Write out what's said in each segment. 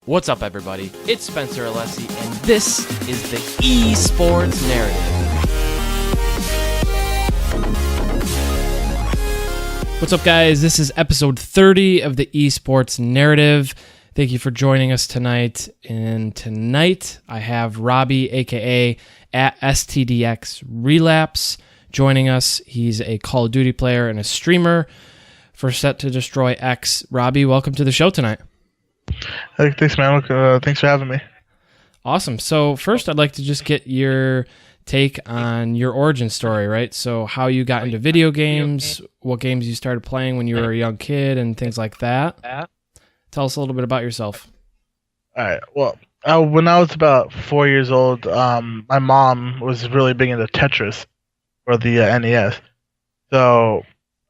What's up, everybody? It's Spencer Alessi, and this is the Esports Narrative. What's up, guys? This is episode 30 of the Esports Narrative. Thank you for joining us tonight. And tonight, I have Robbie, aka at Stdxrelapse, joining us. He's a Call of Duty player and a streamer for Set to Destroy X. Robbie, welcome to the show tonight. Hey, thanks, man. Thanks for having me. Awesome. So first, I'd like to just get your take on your origin story, right? So how you got into video games, what games you started playing when you were a young kid, and things like that. Tell us a little bit about yourself. All right. Well, when I was about 4 years old, my mom was really big into Tetris or the NES. So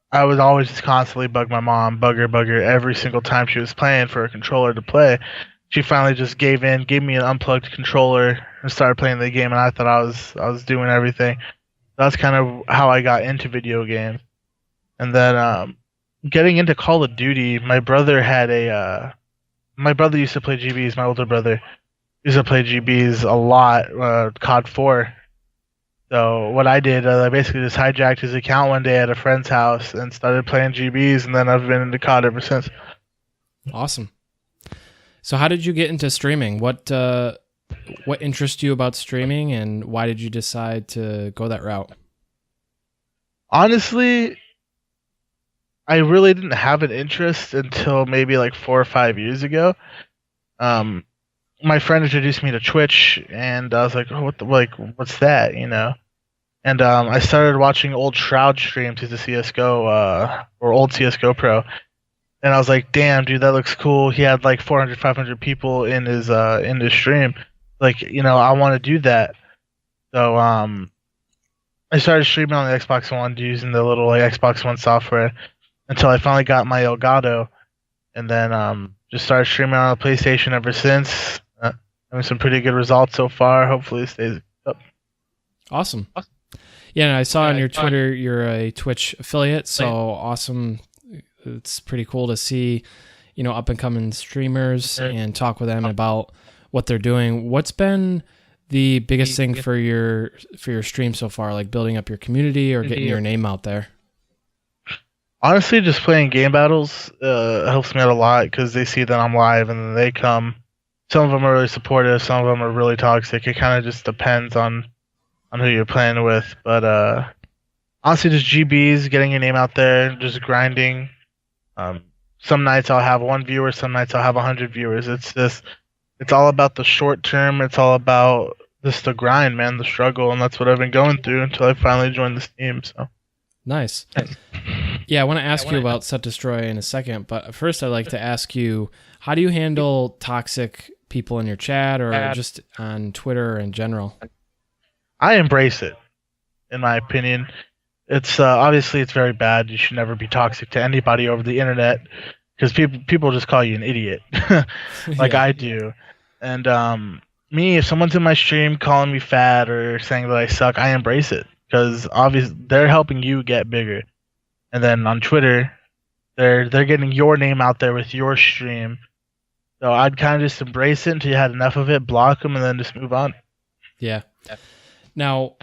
I would always just constantly bug my mom, bug her every single time she was playing for a controller to play. She finally just gave in, gave me an unplugged controller, and started playing the game. And I thought I was doing everything. That's kind of how I got into video games. And then getting into Call of Duty, my brother used to play GBs. My older brother used to play GBs a lot, COD 4. So what I did, I basically just hijacked his account one day at a friend's house and started playing GBs, and then I've been into COD ever since. Awesome. So how did you get into streaming? What interests you about streaming, and why did you decide to go that route? Honestly, I really didn't have an interest until maybe like 4 or 5 years ago. My friend introduced me to Twitch, and I was like, "Oh, what's that?" You know. And I started watching old Shroud streams. He's a CS:GO or old CS:GO pro, and I was like, "Damn, dude, that looks cool." He had like 400, 500 people in his stream. Like, you know, I want to do that. So I started streaming on the Xbox One using the little Xbox One software until I finally got my Elgato, and then just started streaming on the PlayStation ever since. Having some pretty good results so far. Hopefully it stays up. Awesome. Yeah, and I saw on your Twitter you're a Twitch affiliate, so awesome. It's pretty cool to see, you know, up and coming streamers and talk with them about what they're doing. What's been the biggest thing for your stream so far, like building up your community or getting your name out there? Honestly, just playing game battles helps me out a lot because they see that I'm live and then they come. Some of them are really supportive, some of them are really toxic. It kind of just depends on who you're playing with. But honestly, just GBs, getting your name out there, just grinding. Some nights I'll have 1 viewer, some nights I'll have 100 viewers. It's all about the short term. It's all about just the grind, man, the struggle, and that's what I've been going through until I finally joined this team. So nice. Yeah, I want to ask you about Set Destroy in a second, but first I'd like to ask you, how do you handle toxic people in your chat or just on Twitter in general? I embrace it, in my opinion. It's obviously it's very bad. You should never be toxic to anybody over the internet because people just call you an idiot, like I do. And me, if someone's in my stream calling me fat or saying that I suck, I embrace it because obviously they're helping you get bigger. And then on Twitter, they're getting your name out there with your stream. So I'd kind of just embrace it until you had enough of it, block them, and then just move on. Yeah. Now,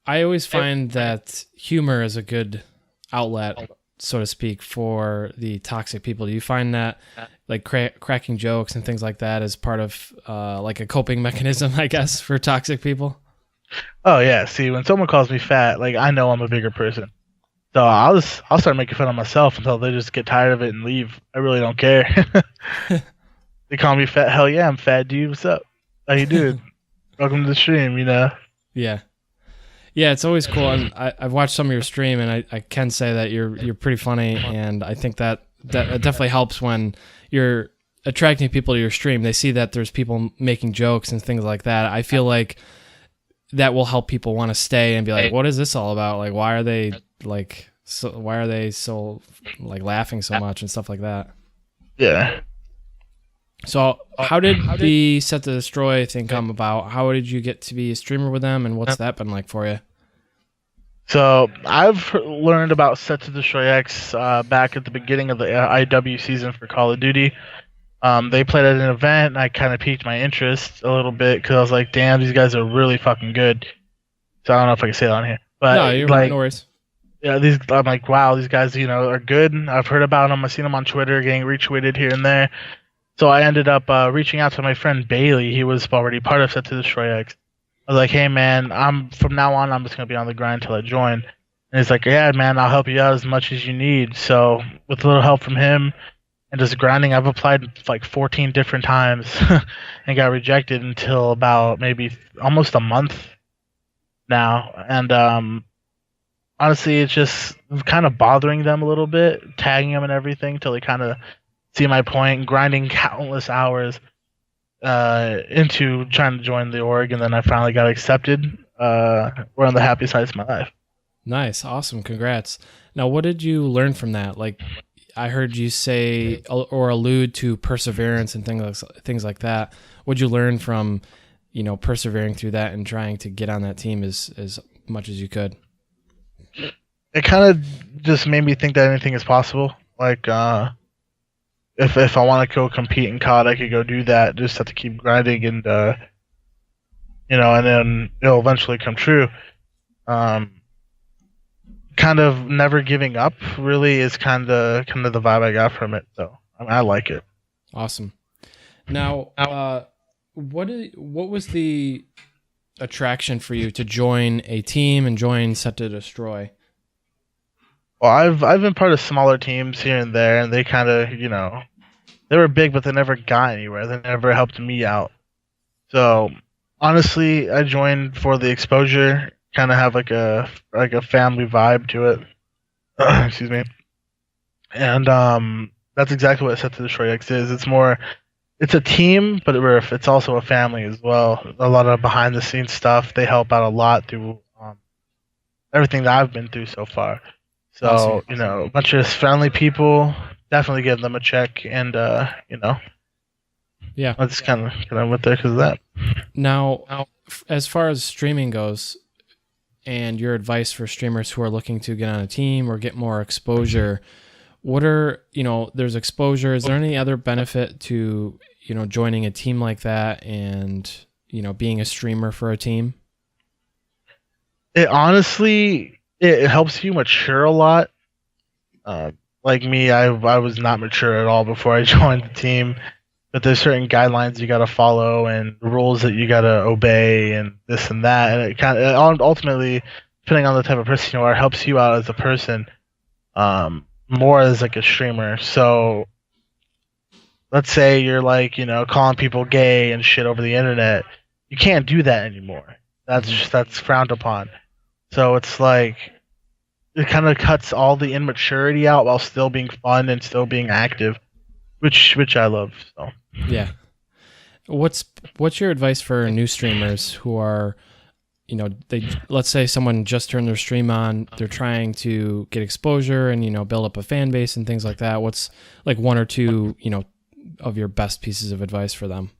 I always find that humor is a good outlet, so to speak, for the toxic people. Do you find that like cracking jokes and things like that is part of like a coping mechanism, I guess, for toxic people? Oh yeah. See, when someone calls me fat, like I know I'm a bigger person. So I'll start making fun of myself until they just get tired of it and leave. I really don't care. They call me fat. Hell yeah, I'm fat, dude. What's up? How you doing? Welcome to the stream, you know? Yeah. Yeah, it's always cool. And I've watched some of your stream, and I can say that you're pretty funny, and I think that definitely helps when you're attracting people to your stream. They see that there's people making jokes and things like that. I feel like that will help people want to stay and be like, what is this all about? Like, why are they so like laughing so much and stuff like that? Yeah. So how did the Set to Destroy thing come about? How did you get to be a streamer with them, and what's that been like for you? So I've learned about Set to Destroy X back at the beginning of the IW season for Call of Duty. They played at an event, and I kind of piqued my interest a little bit because I was like, damn, these guys are really fucking good. So I don't know if I can say that on here, but No, you're like, no worries. yeah, I'm like, wow, these guys, are good. I've heard about them. I've seen them on Twitter getting retweeted here and there. So I ended up reaching out to my friend Bailey. He was already part of Set to Destroy X. I was like, hey man, from now on, I'm just gonna be on the grind till I join. And he's like, yeah, man, I'll help you out as much as you need. So with a little help from him and just grinding, I've applied like 14 different times and got rejected until about maybe almost a month now. And honestly, it's just kind of bothering them a little bit, tagging them and everything till they kind of see my point, grinding countless hours into trying to join the org, and then I finally got accepted. We're on the happy side of my life. Nice, awesome, congrats. Now, what did you learn from that? Like, I heard you say or allude to perseverance and things like that. What'd you learn from, persevering through that and trying to get on that team as much as you could? It kind of just made me think that anything is possible. Like, if I want to go compete in COD, I could go do that. Just have to keep grinding, and and then it'll eventually come true. Kind of never giving up really is kind of the vibe I got from it. So I like it. Awesome. Now, what was the attraction for you to join a team and join Set to Destroy? Well, I've been part of smaller teams here and there, and they kind of they were big, but they never got anywhere. They never helped me out. So honestly, I joined for the exposure. Kind of have like a family vibe to it. Excuse me. And that's exactly what Set to Destroy X is. It's a team, but it's also a family as well. A lot of behind the scenes stuff. They help out a lot through everything that I've been through so far. So Awesome. a bunch of friendly people. Definitely give them a check, and yeah, I just kind of went there because of that. Now, as far as streaming goes, and your advice for streamers who are looking to get on a team or get more exposure, what are, there's exposure. Is there any other benefit to, joining a team like that and, being a streamer for a team? It honestly, it helps you mature a lot. Like me, I was not mature at all before I joined the team. But there's certain guidelines you got to follow and rules that you got to obey and this and that. And it ultimately, depending on the type of person you are, helps you out as a person more as like a streamer. So let's say you're like, calling people gay and shit over the internet. You can't do that anymore. That's frowned upon. So it's like it kind of cuts all the immaturity out while still being fun and still being active, which I love. So yeah, what's your advice for new streamers who are, let's say someone just turned their stream on, they're trying to get exposure and build up a fan base and things like that. What's like one or two of your best pieces of advice for them?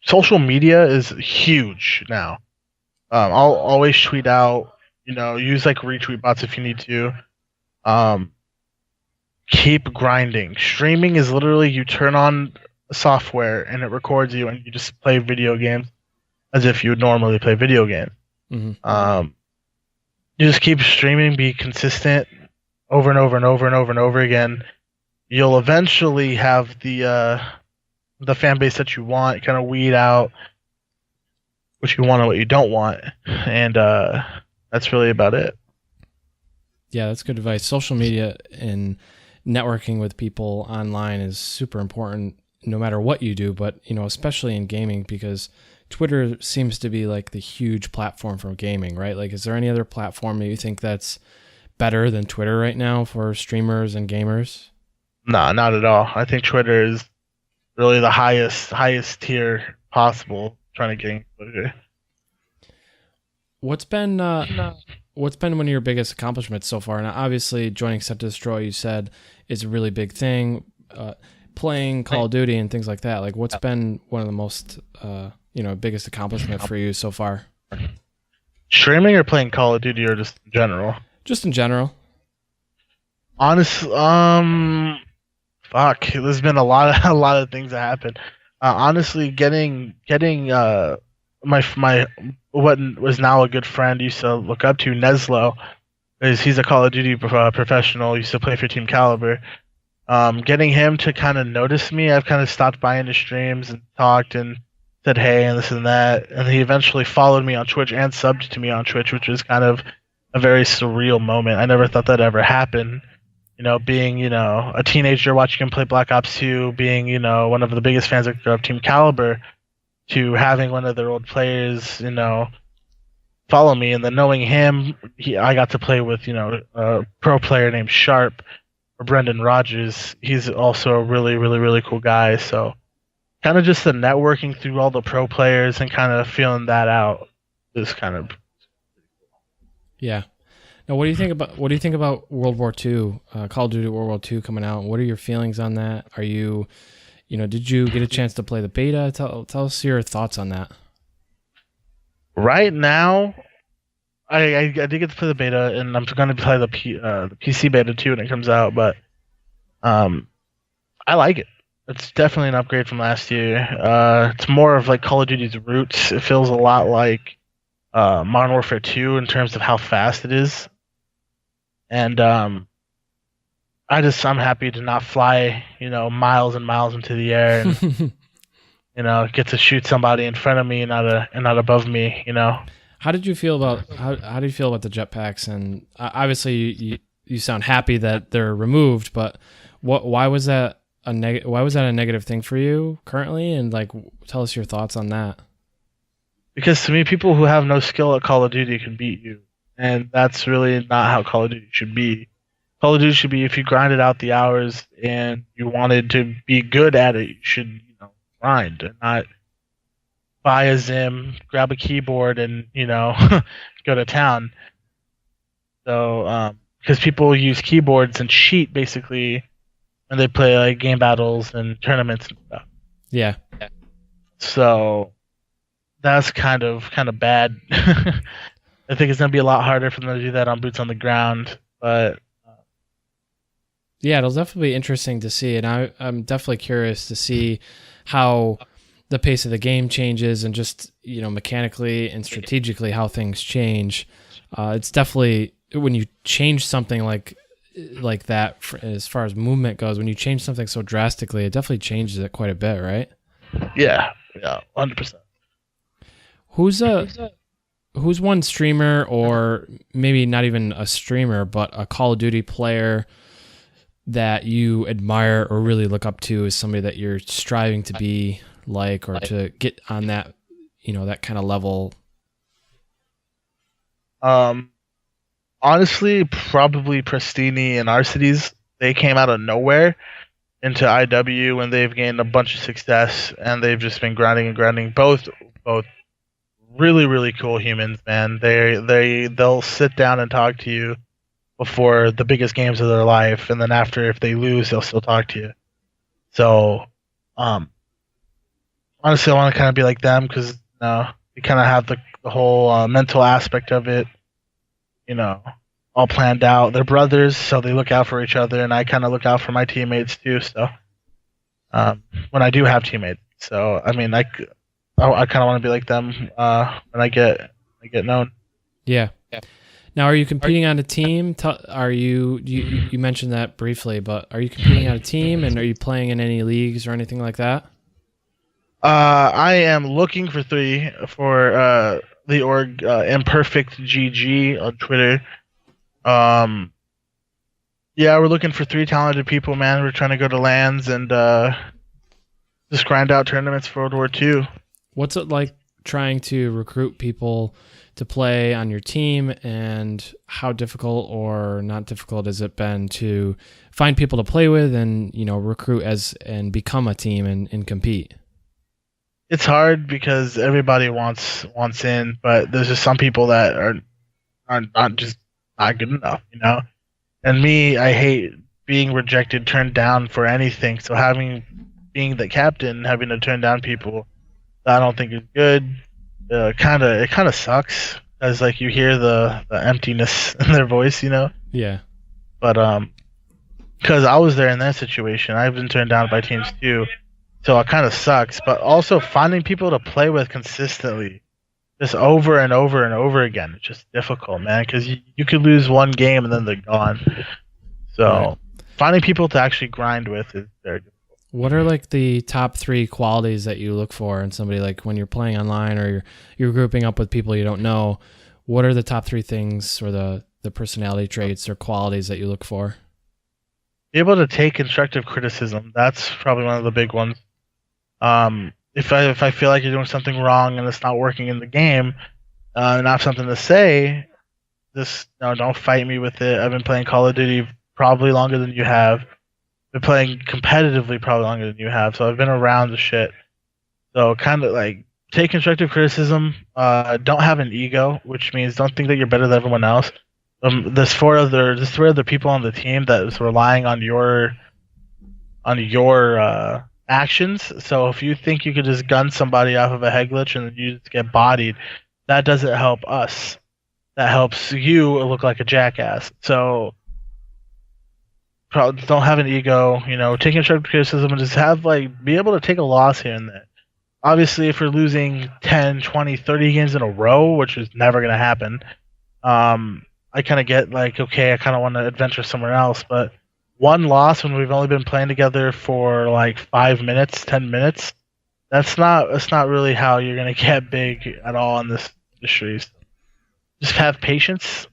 Social media is huge now. I'll always tweet out. Use like retweet bots if you need to. Keep grinding. Streaming is literally you turn on software and it records you and you just play video games as if you would normally play video games. Mm-hmm. You just keep streaming, be consistent over and over and over and over and over again. You'll eventually have the fan base that you want, kind of weed out what you want and what you don't want. And that's really about it. Yeah, that's good advice. Social media and networking with people online is super important no matter what you do, but especially in gaming, because Twitter seems to be like the huge platform for gaming, right? Like, is there any other platform that you think that's better than Twitter right now for streamers and gamers? No, not at all. I think Twitter is really the highest tier possible trying to get exposure. What's been one of your biggest accomplishments so far? Now, obviously, joining Set to Destroy, you said, is a really big thing. Playing Call of Duty and things like that. Like, what's been one of the most, biggest accomplishment for you so far? Streaming or playing Call of Duty, or just in general? Just in general. Honestly, fuck, there's been a lot of things that happened. Honestly, getting my what was now a good friend used to look up to, Neslo, is he's a Call of Duty professional. Used to play for Team Caliber. Getting him to kind of notice me, I've kind of stopped by into streams and talked and said hey and this and that, and he eventually followed me on Twitch and subbed to me on Twitch, which was kind of a very surreal moment. I never thought that ever happened. Being, a teenager watching him play Black Ops 2, being, one of the biggest fans of Team Caliber, to having one of their old players, follow me, and then knowing him, I got to play with, a pro player named Sharp, or Brendan Rogers. He's also a really, really, really cool guy. So kind of just the networking through all the pro players and kind of feeling that out is kind of. Yeah. Now, what do you think about World War II, Call of Duty World War II coming out? What are your feelings on that? Are you, did you get a chance to play the beta? Tell us your thoughts on that. Right now, I did get to play the beta, and I'm going to play the PC beta too when it comes out. But I like it. It's definitely an upgrade from last year. It's more of like Call of Duty's roots. It feels a lot like Modern Warfare 2 in terms of how fast it is. And I'm happy to not fly, miles and miles into the air and get to shoot somebody in front of me and not above me, How did you feel about how do you feel about the jetpacks? And obviously you sound happy that they're removed, but why was that a negative thing for you currently? And like, tell us your thoughts on that. Because to me, people who have no skill at Call of Duty can beat you. And that's really not how Call of Duty should be. Call of Duty should be, if you grinded out the hours and you wanted to be good at it, you should grind and not buy a Zim, grab a keyboard, and go to town. So because people use keyboards and cheat basically when they play like game battles and tournaments and stuff. Yeah. So that's kind of bad. I think it's gonna be a lot harder for them to do that on boots on the ground, but yeah, it'll definitely be interesting to see, and I'm definitely curious to see how the pace of the game changes and just mechanically and strategically how things change. It's definitely, when you change something like that as far as movement goes, when you change something so drastically, it definitely changes it quite a bit, right? Yeah, 100%. Who's one streamer, or maybe not even a streamer, but a Call of Duty player that you admire or really look up to as somebody that you're striving to be like, or to get on that, that kind of level? Honestly, probably Pristini and Arcides. They came out of nowhere into IW, and they've gained a bunch of success, and they've just been grinding and grinding. Both really, really cool humans, man. They'll sit down and talk to you before the biggest games of their life, and then after, if they lose, they'll still talk to you. So, honestly, I want to kind of be like them, because you kind of have the whole mental aspect of it, all planned out. They're brothers, so they look out for each other, and I kind of look out for my teammates too. So, when I do have teammates, so I mean, I kind of want to be like them when I get known. Yeah. Now, are you competing on a team? You mentioned that briefly, but are you competing on a team, and are you playing in any leagues or anything like that? I am looking for 3 for the org Imperfect GG on Twitter. Yeah, we're looking for 3 talented people, man. We're trying to go to LANs and just grind out tournaments for World War II. What's it like trying to recruit people to play on your team, and how difficult or not difficult has it been to find people to play with and, recruit and become a team and compete? It's hard because everybody wants in, but there's just some people that are not good enough, And me, I hate being rejected, turned down for anything. So being the captain, having to turn down people that I don't think is good, it kind of sucks, as you hear the emptiness in their voice, Yeah. But because I was there in that situation. I've been turned down by teams too, so it kind of sucks. But also finding people to play with consistently, just over and over and over again, it's just difficult, man. Because you could lose one game and then they're gone. So Right. finding people to actually grind with is very difficult. What are like the top 3 qualities that you look for in somebody, like when you're playing online or you're grouping up with people you don't know? What are the top 3 things or the personality traits or qualities that you look for? Be able to take constructive criticism. That's probably one of the big ones. If I feel like you're doing something wrong and it's not working in the game, and I have something to say, just don't fight me with it. I've been playing Call of Duty probably longer than you have. Been playing competitively probably longer than you have, so I've been around the shit. So kind of like take constructive criticism. Don't have an ego, which means don't think that you're better than everyone else. There's 3 other people on the team that is relying on your actions. So if you think you could just gun somebody off of a head glitch and then you just get bodied, that doesn't help us. That helps you look like a jackass. So don't have an ego. Take constructive criticism and just be able to take a loss here and there. Obviously, if you're losing 10, 20, 30 games in a row, which is never going to happen, I kind of get like, okay, I kind of want to adventure somewhere else. But one loss when we've only been playing together for like 5 minutes, 10 minutes, that's not really how you're going to get big at all in this industry. So just have patience.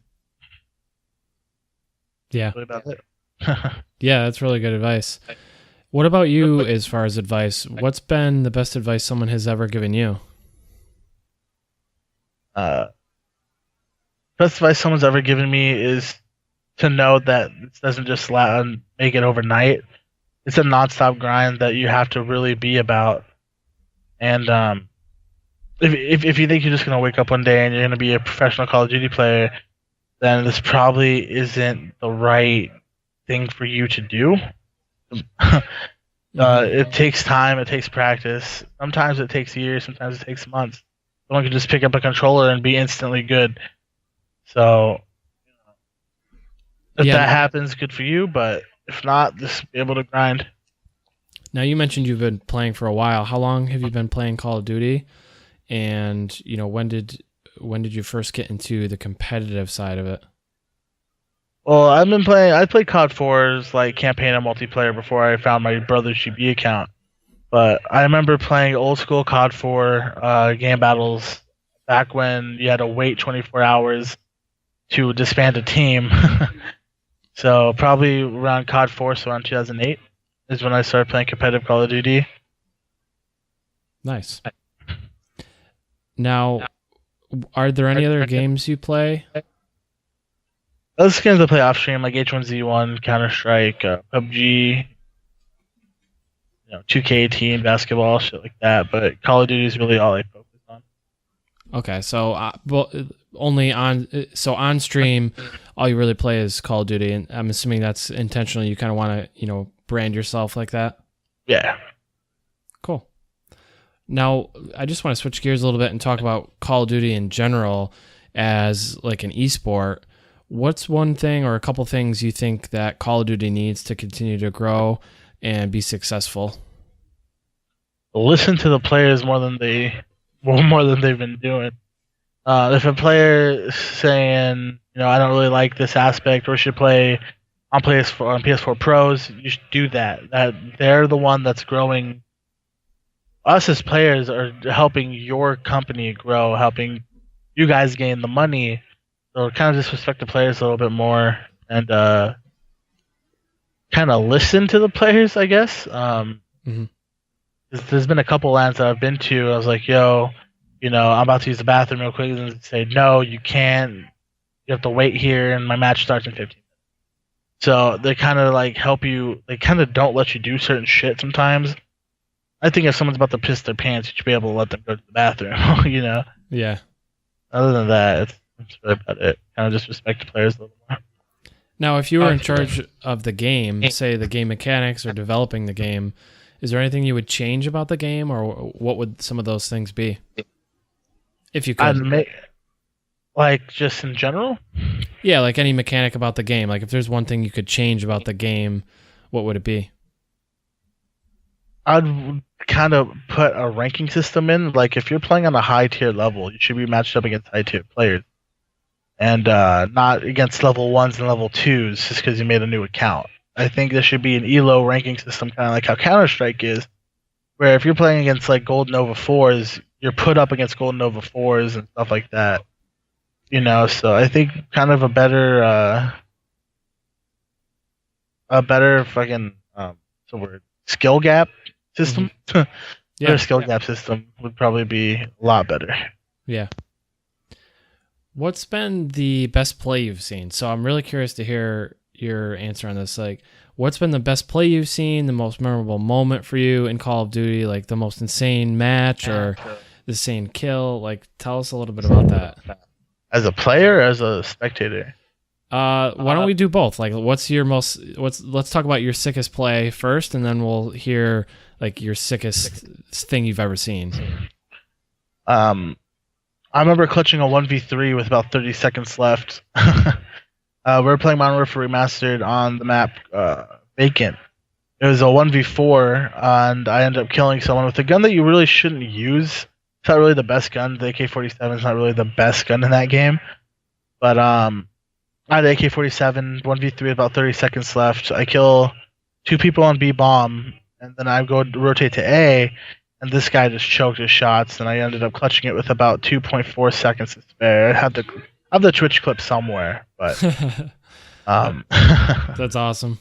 Yeah. Really about it. Yeah, that's really good advice. What about you as far as advice? What's been the best advice someone has ever given you? Best advice someone's ever given me is to know that it doesn't just make it overnight. It's a nonstop grind that you have to really be about. And if you think you're just gonna wake up one day and you're gonna be a professional Call of Duty player, then this probably isn't the right thing for you to do. It takes time, it takes practice. Sometimes it takes years, sometimes it takes months. Someone can just pick up a controller and be instantly good. So if that happens, good for you, but if not, just be able to grind. Now, you mentioned you've been playing for a while. How long have you been playing Call of Duty? And, when did you first get into the competitive side of it? Well, I played COD 4's like campaign and multiplayer before I found my brother's GB account. But I remember playing old school COD 4 game battles back when you had to wait 24 hours to disband a team. So probably around COD 4, so around 2008 is when I started playing competitive Call of Duty. Nice. Now, are there any other games you play? Those games I play off stream, like H1Z1, Counter Strike, PUBG, 2K18, basketball, shit like that. But Call of Duty is really all I focus on. Okay, so on stream, all you really play is Call of Duty, and I'm assuming that's intentional. You kind of want to, brand yourself like that. Yeah. Cool. Now, I just want to switch gears a little bit and talk about Call of Duty in general as like an esport. What's one thing or a couple things you think that Call of Duty needs to continue to grow and be successful? Listen to the players more than they've been doing. If a player is saying, I don't really like this aspect, or should play on PS4 Pros, you should do that. That they're the one that's growing. Us as players are helping your company grow, helping you guys gain the money. So kind of just respect the players a little bit more and kind of listen to the players, I guess. There's been a couple lands that I've been to. I was like, yo, I'm about to use the bathroom real quick. And they say, no, you can't. You have to wait here, and my match starts in 15 minutes. So they kind of like help you. They kind of don't let you do certain shit sometimes. I think if someone's about to piss their pants, you should be able to let them go to the bathroom, Yeah. Other than that, that's really about it. Kind of just respect the players a little more. Now, if you were in charge of the game, say the game mechanics or developing the game, is there anything you would change about the game, or what would some of those things be? If you could. Like just in general. Yeah, like any mechanic about the game. Like if there's one thing you could change about the game, what would it be? I'd kind of put a ranking system in. Like if you're playing on a high tier level, you should be matched up against high tier players, and not against level ones and level twos just because you made a new account. I think there should be an elo ranking system, kind of like how Counter Strike is, where if you're playing against like Gold Nova fours, you're put up against Gold Nova fours and stuff like that. So I think kind of a better fucking what's the word, skill gap system. Yeah. Better skill gap system would probably be a lot better. Yeah. What's been the best play you've seen? So I'm really curious to hear your answer on this. Like, what's been the best play you've seen, the most memorable moment for you in Call of Duty, like the most insane match or the insane kill? Like, tell us a little bit about that. As a player, or as a spectator? Why don't we do both? Like, let's talk about your sickest play first, and then we'll hear like your sickest thing you've ever seen. I remember clutching a 1v3 with about 30 seconds left. We were playing Modern Warfare Remastered on the map Vacant. It was a 1v4, and I ended up killing someone with a gun that you really shouldn't use. It's not really the best gun. The AK-47 is not really the best gun in that game. But I had an AK-47, 1v3 with about 30 seconds left. I kill 2 people on B-bomb, and then I go to rotate to A, and this guy just choked his shots, and I ended up clutching it with about 2.4 seconds to spare. I have the Twitch clip somewhere, but That's awesome.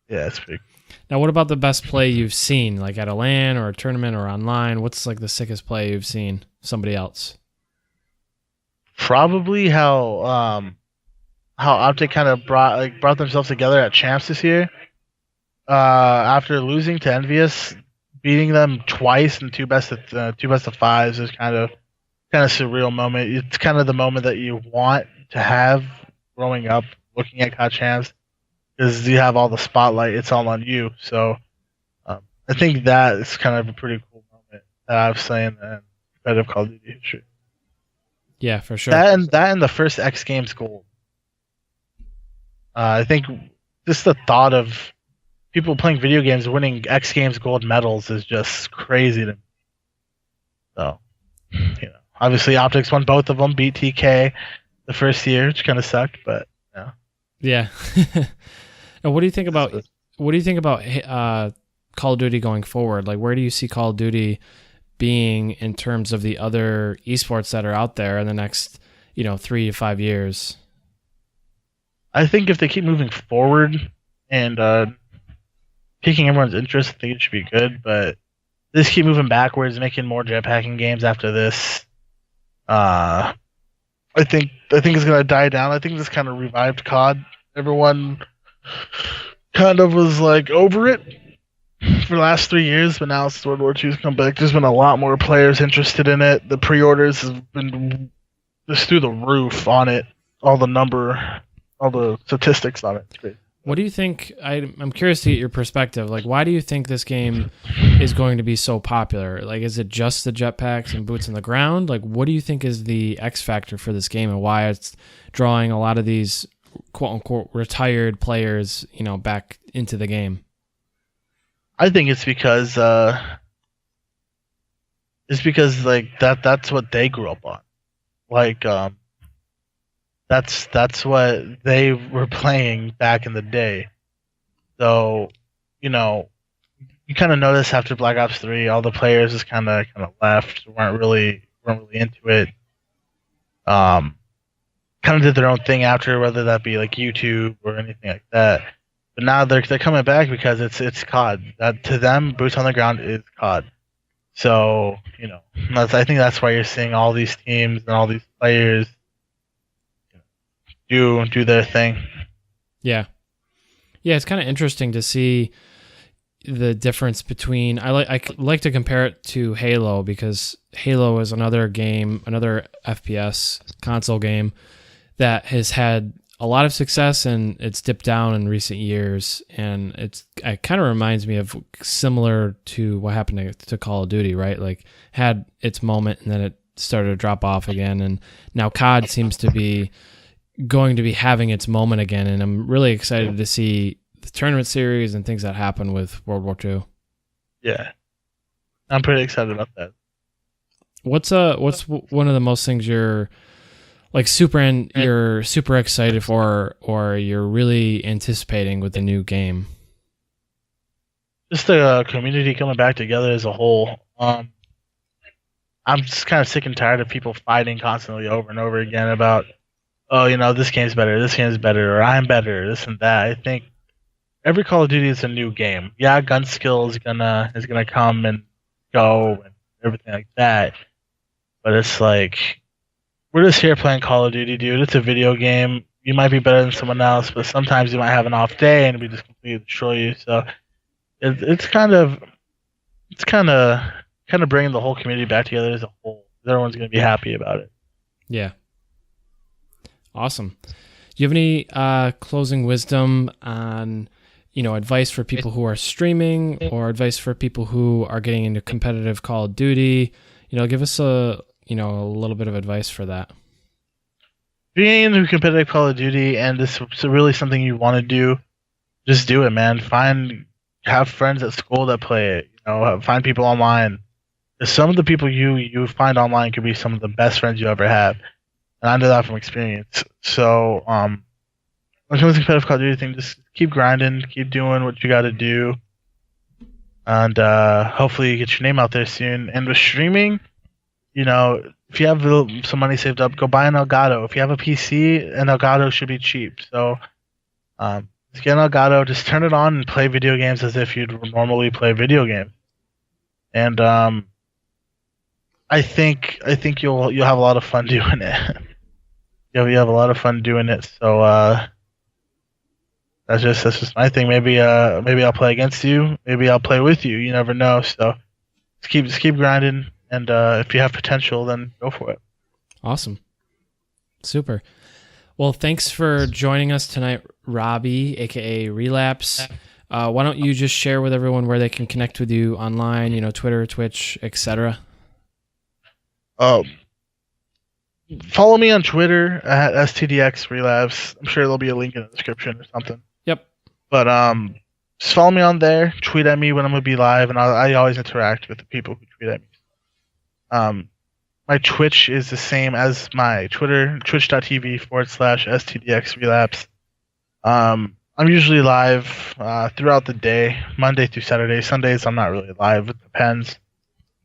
Yeah, it's pretty cool. Now, what about the best play you've seen, like at a LAN or a tournament or online? What's like the sickest play you've seen somebody else? Probably how Optic kind of brought themselves together at Champs this year. After losing to Envious, beating them twice in two best of fives is kind of surreal moment. It's kind of the moment that you want to have growing up, looking at COD Champs, because you have all the spotlight. It's all on you. So I think that is kind of a pretty cool moment that I've seen in competitive Call of Duty history. Yeah, for sure. That and the first X Games gold. I think just the thought of people playing video games winning X Games gold medals is just crazy to me. So, obviously Optics won both of them, beat TK the first year, which kind of sucked, but yeah. Yeah. And what do you think about Call of Duty going forward? Like, where do you see Call of Duty being in terms of the other esports that are out there in the next, 3 to 5 years? I think if they keep moving forward and piquing everyone's interest, I think it should be good. But they just keep moving backwards, making more jetpacking games after this. I think it's gonna die down. I think this kind of revived COD. Everyone kind of was like over it for the last 3 years, but now it's World War II's come back. There's been a lot more players interested in it. The pre-orders have been just through the roof on it. All the statistics on it. It's great. What do you think? I'm curious to get your perspective. Like, why do you think this game is going to be so popular? Like, is it just the jetpacks and boots on the ground? Like, what do you think is the X factor for this game and why it's drawing a lot of these quote unquote retired players, back into the game? I think it's because like that's what they grew up on. Like that's what they were playing back in the day. So, you kind of notice after Black Ops 3, all the players just kind of left, weren't really into it. Kind of did their own thing after, whether that be like YouTube or anything like that. But now they're coming back because it's COD. That to them, boots on the ground is COD. So, I think that's why you're seeing all these teams and all these players do their thing. Yeah, it's kind of interesting to see the difference between. I like to compare it to Halo because Halo is another game, another FPS console game that has had a lot of success and it's dipped down in recent years, and it kind of reminds me of similar to what happened to Call of Duty, right? Like had its moment and then it started to drop off again, and now COD seems to be going to be having its moment again, and I'm really excited to see the tournament series and things that happen with World War II. Yeah, I'm pretty excited about that. What's one of the most things you're like you're super excited for, or you're really anticipating with the new game? Just the community coming back together as a whole. I'm just kind of sick and tired of people fighting constantly over and over again about, oh, this game's better, or I'm better, this and that. I think every Call of Duty is a new game. Yeah, gun skill is gonna come and go and everything like that. But it's like, we're just here playing Call of Duty, dude. It's a video game. You might be better than someone else, but sometimes you might have an off day and we just completely destroy you. So it's kind of bringing the whole community back together as a whole. Everyone's going to be happy about it. Yeah. Awesome. Do you have any closing wisdom on, advice for people who are streaming, or advice for people who are getting into competitive Call of Duty? Give us a little bit of advice for that. Being into competitive Call of Duty and this is really something you want to do, just do it, man. Have friends at school that play it. Find people online. Some of the people you find online could be some of the best friends you ever have, and I know that from experience. So, when it comes to competitive Call of Duty thing, just keep grinding, keep doing what you got to do, and hopefully you get your name out there soon. And with streaming, if you have some money saved up, go buy an Elgato. If you have a PC, an Elgato should be cheap. So, just get an Elgato, just turn it on and play video games as if you'd normally play video games. And I think you'll have a lot of fun doing it. You have a lot of fun doing it. So that's just my thing. Maybe I'll play against you. Maybe I'll play with you. You never know. So just keep grinding. And if you have potential, then go for it. Awesome. Super. Well, thanks for joining us tonight, Robbie, a.k.a. Relapse. Why don't you just share with everyone where they can connect with you online, Twitter, Twitch, etc.? Follow me on Twitter at Stdxrelapse. I'm sure there'll be a link in the description or something. Yep. But just follow me on there. Tweet at me when I'm going to be live, and I always interact with the people who tweet at me. My Twitch is the same as my Twitter, twitch.tv/STDXrelapse. I'm usually live throughout the day, Monday through Saturday. Sundays I'm not really live. It depends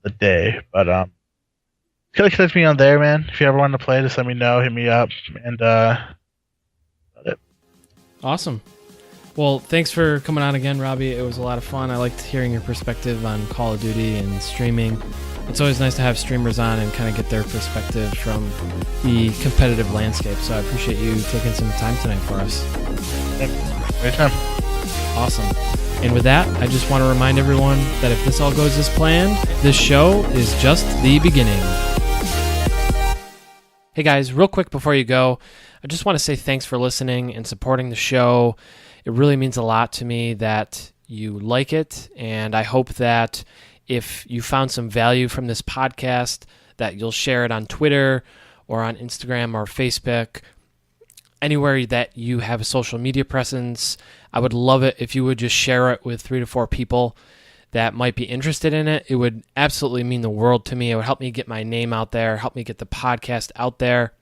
the day. But you gotta connect me on there, man. If you ever want to play, just let me know. Hit me up. And that's it. Awesome. Well, thanks for coming on again, Robbie. It was a lot of fun. I liked hearing your perspective on Call of Duty and streaming. It's always nice to have streamers on and kind of get their perspective from the competitive landscape. So I appreciate you taking some time tonight for us. Anytime. Awesome. And with that, I just want to remind everyone that if this all goes as planned, this show is just the beginning. Hey guys, real quick before you go, I just want to say thanks for listening and supporting the show. It really means a lot to me that you like it, and I hope that if you found some value from this podcast, that you'll share it on Twitter or on Instagram or Facebook, anywhere that you have a social media presence. I would love it if you would just share it with 3 to 4 people that might be interested in it. It would absolutely mean the world to me. It would help me get my name out there, help me get the podcast out there.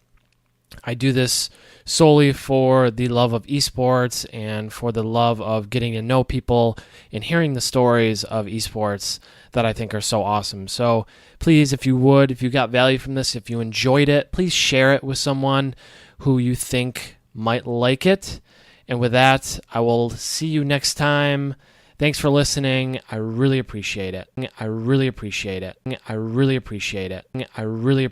I do this solely for the love of esports and for the love of getting to know people and hearing the stories of esports that I think are so awesome. So please, if you got value from this, if you enjoyed it, please share it with someone who you think might like it. And with that, I will see you next time. Thanks for listening. I really appreciate it. I really appreciate it. I really appreciate it. I really appreciate it.